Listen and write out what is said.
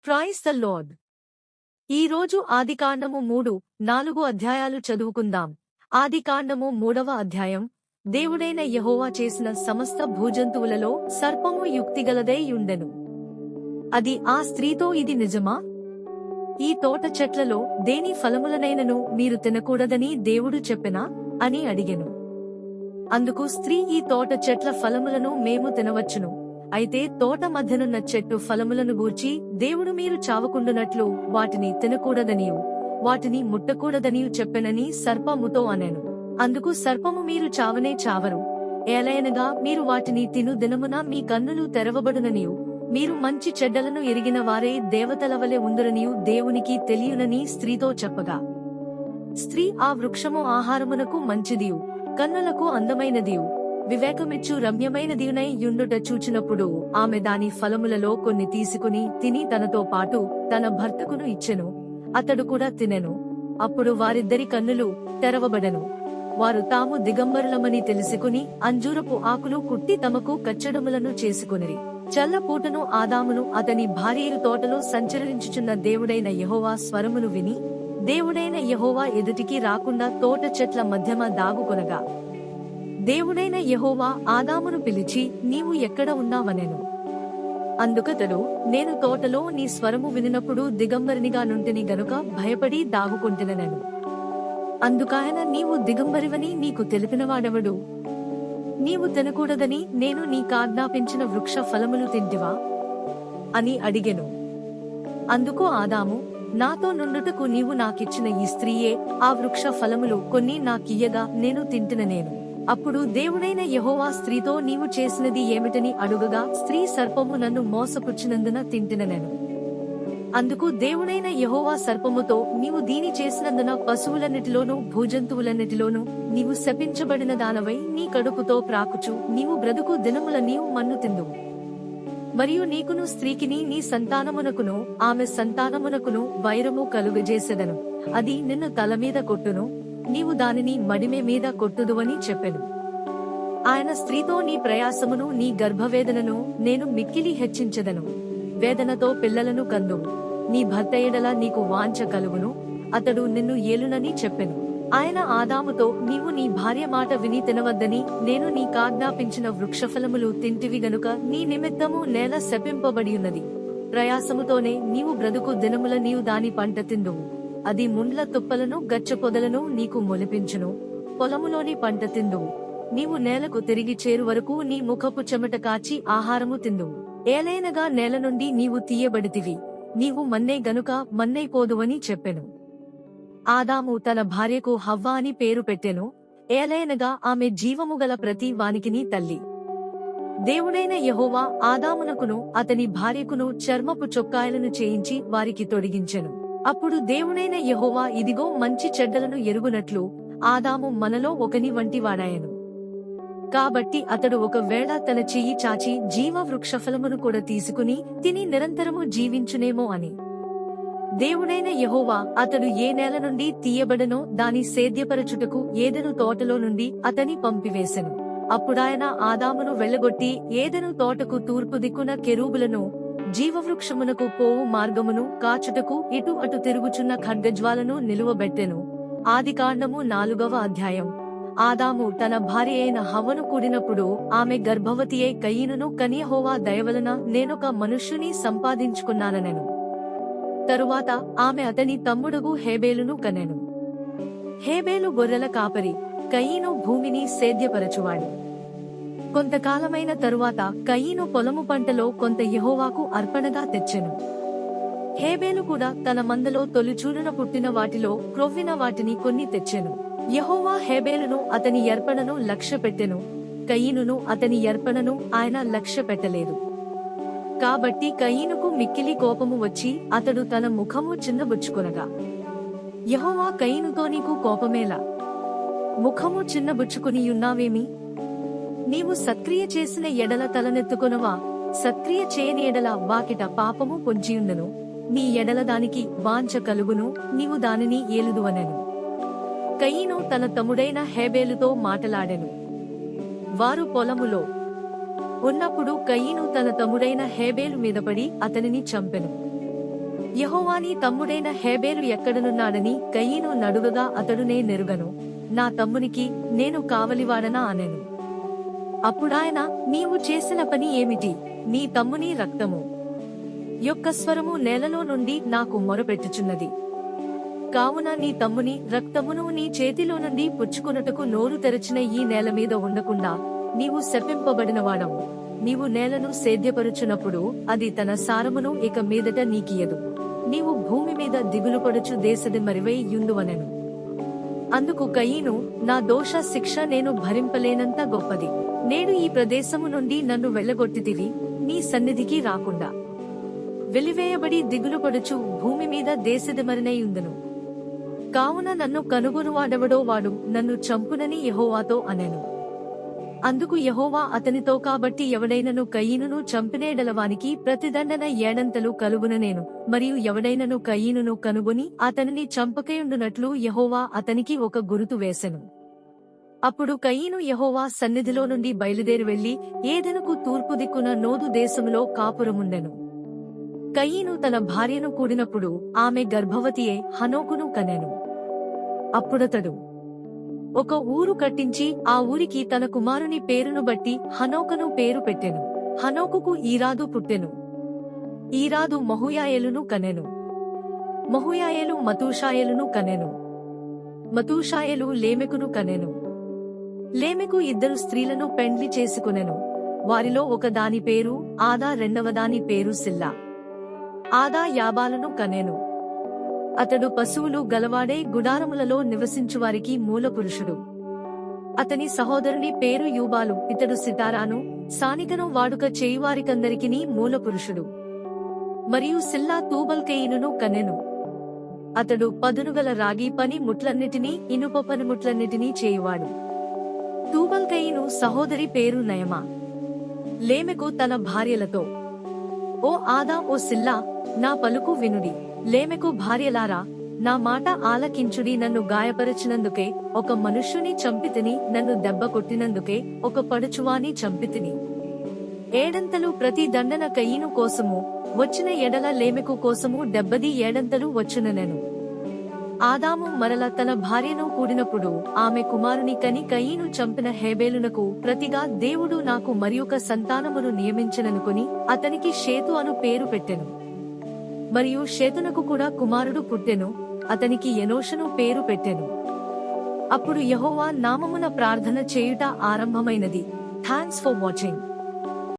Praise the lord. ఈరోజు ఆదికాండము 3-4 అధ్యాయాలు చదువుకుందాం. ఆదికాండము 3వ అధ్యాయం. దేవుడైన యెహోవా చేసిన సమస్త భూజంతువులలో సర్పము యుక్తిగలదై యుండెను. అది ఆ స్త్రీతో, ఇది నిజమా? ఈ తోట చెట్లలో దేని ఫలములనైనను మీరు తినకూడదని దేవుడు చెప్పెనా అని అడిగెను. అందుకు స్త్రీ, ఈ తోట చెట్ల ఫలములను మేము తినవచ్చును, అయితే తోట మధ్యనున్న చెట్టు ఫలములను గూర్చి దేవుడు మీరు చావకుండునట్లు వాటిని తినకూడదనియు వాటిని ముట్టకూడదనియు చెప్పెనని సర్పముతో అనెను. అందుకు సర్పము, మీరు చావనే చావరు, ఏలయనగా మీరు వాటిని తిను దినమున మీ కన్నులు తెరవబడుననియు మీరు మంచి చెడ్డలను ఎరిగిన వారే దేవతల వలె ఉందురనియు దేవునికి తెలియునని స్త్రీతో చెప్పగా, స్త్రీ, ఆ వృక్షము ఆహారమునకు మంచిదియు కన్నులకు అందమైనదియు వివేకమిచ్చు రమ్యమైనదియునై యుండుట చూచినప్పుడు ఆమె దాని ఫలములలో కొన్ని తీసుకుని తిని తనతో పాటు తన భర్తకును ఇచ్చెను. అతడు కూడా తినెను. అప్పుడు వారిద్దరి కన్నులు తెరవబడెను. వారు తాము దిగంబరులమని తెలుసుకుని అంజూరపు ఆకులు కుట్టి తమకు కచ్చడములను చేసుకొనిరి. చల్లపూటను ఆదామును అతని భార్యలు తోటలో సంచరించుచున్న దేవుడైన యెహోవా స్వరమును విని, దేవుడైన యెహోవా ఎదుటికి రాకుండా తోట చెట్ల మధ్యమ దాగుకొనగా, దేవుడైన యెహోవా ఆదామును పిలిచి, నీవు ఎక్కడ ఉన్నావనెను. అందుకతడు, నేను తోటలో నీ స్వరము వినినప్పుడు దిగంబరినిగా నుంటిని గనుక భయపడి దాగుకొంటినెను. అందుకాయన, నీవు దిగంబరివని నీకు తెలిపినవాడెవడు? నీవు తినకూడదని నేను నీకాజ్ఞాపించిన వృక్ష ఫలములు తింటివా అని అడిగెను. అందుకు ఆదాము, నాతో నుండుటకు నీవు నాకిచ్చిన ఈ స్త్రీయే ఆ వృక్ష ఫలములు కొన్ని నాకియ్యగా నేను తింటిననేను. అప్పుడు దేవుడైన యెహోవా స్త్రీతో, నీవు చేసినది ఏమిటని అడుగగా, స్త్రీ, సర్పము నన్ను మోసపుచ్చినందున తింటిననెను. అందుకు దేవుడైన యెహోవా సర్పముతో, నీవు దీని చేసినందున పశువులన్నిటిలోనూ భూజంతువులన్నిటిలోనూ నీవు శపించబడిన దానవై నీ కడుపుతో ప్రాకుచు నీవు బ్రతుకు దినములన్నీయు మన్ను తిందువు. మరియు నీకును స్త్రీకిని నీ సంతానమునకును ఆమె సంతానమునకును వైరము కలుగజేసెదను. అది నిన్ను తలమీద కొట్టును, నీవు దానిని మడిమె మీద కొట్టుదువని చెప్పెను. ఆయన స్త్రీతో, నీ ప్రయాసమును నీ గర్భవేదనను నేను మిక్కిలి హెచ్చించెదను. వేదనతో పిల్లలను కందువు. నీ భర్త ఎడల నీకు వాంఛ కలుగును, అతడు నిన్ను ఏలునని చెప్పెను. ఆయన ఆదాముతో, నీవు నీ భార్య మాట విని తినవద్దని నేను నీకాజ్ఞాపించిన వృక్షఫలములు తింటివి గనుక నీ నిమిత్తము నేల శపింపబడియున్నది. ప్రయాసముతోనే నీవు బ్రతుకు దినముల నీవు దాని పంట తిందువు. అది ముండ్ల తుప్పలను గచ్చపొదలను నీకు మొలిపించును. పొలములోని పంట తిందువు. నీవు నేలకు తిరిగి చేరు వరకు నీ ముఖపు చెమట కాచి ఆహారము తిందువు. ఏలైనగా నేల నుండి నీవు తీయబడితివి, నీవు మన్నే గనుక మన్నైపోదువని చెప్పెను. ఆదాము తన భార్యకు హవ్వ అని పేరు పెట్టెను. ఏలైనగా ఆమె జీవము గల ప్రతి వానికిని తల్లి. దేవుడైన యెహోవా ఆదామునకును అతని భార్యకును చర్మపు చొక్కాయలను చేయించి వారికి తొడిగించెను. అప్పుడు దేవుడైన యెహోవా, ఇదిగో, మంచి చెడ్డలను ఎరుగునట్లు ఆదాము మనలో ఒకని వంటి వాడాయను. కాబట్టి అతడు ఒకవేళ తన చెయ్యి చాచి జీవ వృక్షఫలమును కూడా తీసుకుని తిని నిరంతరము జీవించునేమో అని. దేవుడైన యెహోవా అతడు ఏ నేల నుండి తీయబడనో దాని సేద్యపరచుటకు ఏదెను తోటలో నుండి అతని పంపివేసెను. అప్పుడాయన ఆదామును వెళ్లగొట్టి ఏదెను తోటకు తూర్పు దిక్కున కెరూబులను, జీవవృక్షమునకు పోవు మార్గమును కాచుటకు ఇటు అటు తిరుగుచున్న ఖడ్గజ్వాలను నిలువబెట్టెను. ఆదికాండము 4వ అధ్యాయం. ఆదాము తన భార్య అయిన హవ్వను కూడినప్పుడు ఆమె గర్భవతి అయి కయీనును కని, యెహోవా దయవలన నేనొక మనుష్యుని సంపాదించుకున్నాననెను. తరువాత ఆమె అతని తమ్ముడుగు హేబేలును కనెను. హేబేలు గొర్రెల కాపరి, కయీను భూమిని సేద్యపరచువాడు. కొంతకాలమైన తరువాత కయీను పొలము పంటలో కొంత యెహోవాకు అర్పణగా తెచ్చెను. హేబేలు కూడా తన మందలో తొలిచూలున పుట్టిన వాటిలో క్రొవ్విన వాటిని కొన్ని తెచ్చెను. యెహోవా హేబేలును అతని అర్పణను లక్ష్యపెట్టెను, కయీనును అతని అర్పణను ఆయన లక్ష్యపెట్టలేదు. కాబట్టి కయీనుకు మిక్కిలి కోపము వచ్చి అతడు తన ముఖము చిన్నబుచ్చుకొనగా, యెహోవా కయీనుతో, నీకు కోపమేలా? ముఖము చిన్నబుచ్చుకునియున్నావేమి? నీవు సత్క్రియ చేసిన ఎడల తలనెత్తుకొనవా? సత్క్రియ చేయని ఎడల వాకిట పాపము పొంచియుండెను. నీ ఎడల దానికి వాంఛ కలుగును, నీవు దానిని ఏలుదువనెను. కయీను తన తమ్ముడైన హేబేలుతో మాటలాడెను. వారు పొలములో ఉన్నప్పుడు కయీను తన తమ్ముడైన హేబేలు మీదపడి అతనిని చంపెను. యెహోవా నీ తమ్ముడైన హేబెరు ఎక్కడనున్నాడని కయీను నడుగగా అతడు నే నెరుగను, నా తమ్మునికి నేను కావలివాడనా అనెను. అప్పుడాయన, నీవు చేసిన పని ఏమిటి? నీ తమ్ముని రక్తము యొక్క స్వరము నేలలో నుండి నాకు మొరపెట్టుచున్నది. కావున నీ తమ్ముని రక్తమును నీ చేతిలో నుండి పుచ్చుకొనుటకు నోరు తెరచిన ఈ నేల మీద ఉండకుండా నీవు శపింపబడినవాడవు. నీవు నేలను సేద్యపరుచునప్పుడు అది తన సారమును ఇక మీదట నీకియదు. నీవు భూమి మీద దిగులుపడుచు దేశదిమ్మరివై యుందువనెను. అందుకు కయీను, నా దోష శిక్ష నేను భరింపలేనంత గొప్పది. నేడు ఈ ప్రదేశము నుండి నన్ను వెళ్ళగొట్టితివి, నీ సన్నిధికి రాకుండా వెలివేయబడి దిగులుపడుచు భూమి మీద దేశదిమరినై యుందును. కావున నన్ను కనుగొనువాడెవడో వాడు నన్ను చంపునని యెహోవాతో అనెను. అందుకు యెహోవా అతనితో, కాబట్టి ఎవడైనను కయీనును చంపినేడలవానికి ప్రతిదండన ఏడంతలు కలుగుననేను. మరియు ఎవడైనను కయీనును కనుగొని అతనిని చంపకయుండునట్లు యెహోవా అతనికి ఒక గురుతు వేసెను. అప్పుడు కయీను యెహోవా సన్నిధిలో నుండి బయలుదేరి వెళ్లి ఏదెనుకు తూర్పు దిక్కున నోదు దేశములో కాపురముండెను. కయీను తన భార్యను కూడినప్పుడు ఆమె గర్భవతియే హనోకును కనెను. అప్పుడతడు ఒక ఊరు కట్టించి ఆ ఊరికి తన కుమారుని పేరును బట్టి హనోకను పేరు పెట్టెను. హనోకుకు ఈరాదు పుట్టెను. ఈరాదు మహూయాయేలును కనెను. మహూయాయేలు మతూషాయేలును కనెను. మతూషాయేలు లేమెకును కనెను. లేమెకు ఇద్దరు స్త్రీలను పెండ్లి చేసుకొనెను. వారిలో ఒక దాని పేరు ఆదా, రెండవ దాని పేరు సిల్లా. ఆదా యాబాలును కనెను. అతడు పశువులు గలవాడే గుడారములలో నివసించువారికి మూలపురుషుడు. అతని సహోదరుని పేరు యూబాలు. ఇతడు సితారాను సానికను వాడుక చేయువారికందరికిని మూలపురుషుడు. మరియు సిల్లా తూబల్కయీనును కనెను. అతడు పదునుగల రాగి పని ముట్లన్నిటినీ ఇనుప పనిముట్లన్నిటినీ చేయువాడు. తూబల్కయీను సహోదరి పేరు నయమా. లేమెకు తన భార్యలతో, ఓ ఆదా, ఓ సిల్లా, నా పలుకు వినుడి. లేమెకు భార్యలారా, నా మాట ఆలకించుడి. నన్ను గాయపరచినందుకే ఒక మనుష్యుని చంపితిని, నన్ను దెబ్బ కొట్టినందుకే ఒక పడుచువాని చంపితిని. ఏడంతలు ప్రతి దండన కయీను కోసము వచ్చిన ఎడల లేమెకు కోసము 70 ఏడంతలు వచ్చుననెను. ఆదాము మరల తన భార్యను కూడినప్పుడు ఆమె కుమారుని కని కయీను చంపిన హేబేలునకు ప్రతిగా దేవుడు నాకు మరియొక సంతానమును నియమించననుకుని అతనికి షేతు అను పేరు పెట్టెను. మరియు షేతునకు కూడా కుమారుడు పుట్టెను. అతనికి ఎనోషను పేరు పెట్టెను. అప్పుడు యెహోవా నామమున ప్రార్థన చేయుట ఆరంభమైనది. Thanks for watching.